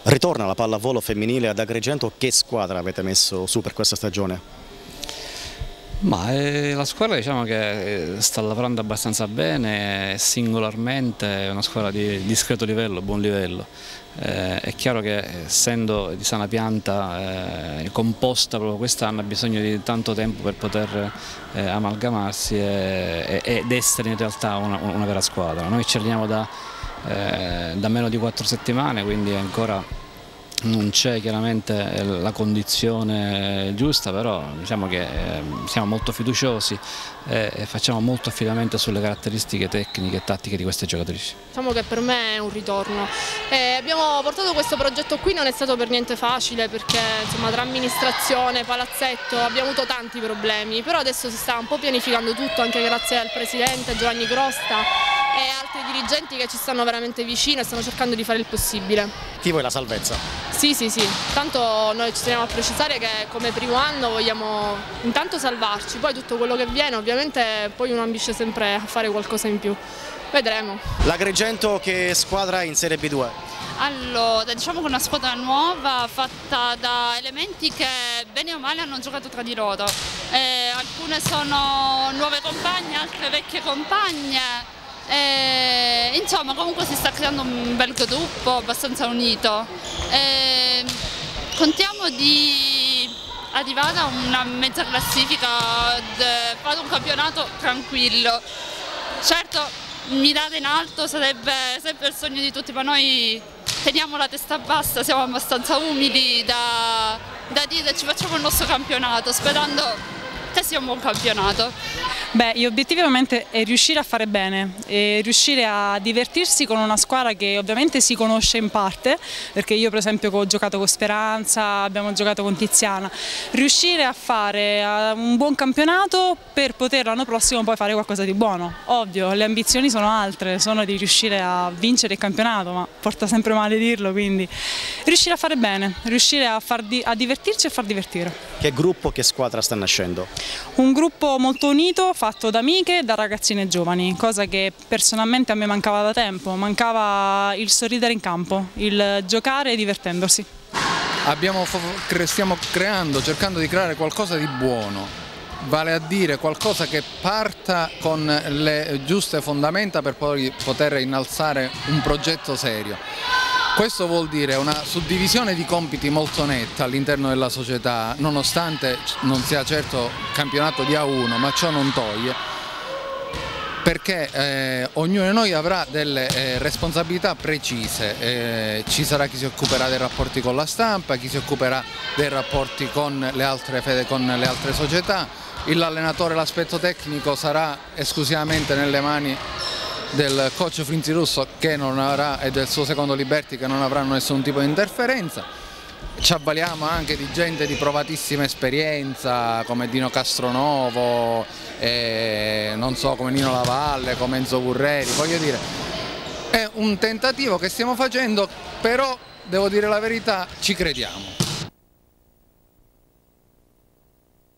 Ritorna la pallavolo femminile ad Agrigento, che squadra avete messo su per questa stagione? La squadra diciamo che sta lavorando abbastanza bene, singolarmente è una squadra di discreto livello, buon livello. È chiaro che essendo di sana pianta composta proprio quest'anno ha bisogno di tanto tempo per poter amalgamarsi ed essere in realtà una vera squadra. Noi ci alleniamo da meno di 4 settimane, quindi ancora non c'è chiaramente la condizione giusta, però diciamo che siamo molto fiduciosi e facciamo molto affidamento sulle caratteristiche tecniche e tattiche di queste giocatrici. Diciamo che per me è un ritorno. Abbiamo portato questo progetto qui, non è stato per niente facile perché insomma, tra amministrazione, palazzetto abbiamo avuto tanti problemi, però adesso si sta un po' pianificando tutto anche grazie al presidente Giovanni Crosta e altri dirigenti che ci stanno veramente vicino e stanno cercando di fare il possibile. Chi vuoi la salvezza? Sì, tanto noi ci teniamo a precisare che come primo anno vogliamo intanto salvarci, poi tutto quello che viene ovviamente poi uno ambisce sempre a fare qualcosa in più, vedremo. L'Agrigento che squadra in Serie B2? Allora, diciamo che è una squadra nuova fatta da elementi che bene o male hanno giocato tra di loro, alcune sono nuove compagne, altre vecchie compagne. Insomma comunque si sta creando un bel gruppo abbastanza unito. Contiamo di arrivare a una mezza classifica, fare un campionato tranquillo. Certo, mirare in alto sarebbe sempre il sogno di tutti, ma noi teniamo la testa bassa, siamo abbastanza umili da dire ci facciamo il nostro campionato, sperando che sia un buon campionato. Gli obiettivi ovviamente è riuscire a fare bene, e riuscire a divertirsi con una squadra che ovviamente si conosce in parte, perché io per esempio ho giocato con Speranza, abbiamo giocato con Tiziana, riuscire a fare un buon campionato per poter l'anno prossimo poi fare qualcosa di buono. Ovvio, le ambizioni sono altre, sono di riuscire a vincere il campionato, ma porta sempre male dirlo, quindi riuscire a fare bene, riuscire a divertirci e far divertire. Che gruppo, che squadra sta nascendo? Un gruppo molto unito, fatto da amiche e da ragazzine giovani, cosa che personalmente a me mancava da tempo, mancava il sorridere in campo, il giocare e divertendosi. Stiamo cercando di creare qualcosa di buono, vale a dire qualcosa che parta con le giuste fondamenta per poi poter innalzare un progetto serio. Questo vuol dire una suddivisione di compiti molto netta all'interno della società, nonostante non sia certo campionato di A1, ma ciò non toglie, perché ognuno di noi avrà delle responsabilità precise. Ci sarà chi si occuperà dei rapporti con la stampa, chi si occuperà dei rapporti con le altre società, l'allenatore, l'aspetto tecnico sarà esclusivamente nelle mani del coach Frinzi Russo che non avrà, e del suo secondo Liberti, che non avranno nessun tipo di interferenza. Ci avvaliamo anche di gente di provatissima esperienza come Dino Castronovo, non so, come Nino Lavalle, come Enzo Gurreri. Voglio dire, è un tentativo che stiamo facendo, però devo dire la verità, ci crediamo.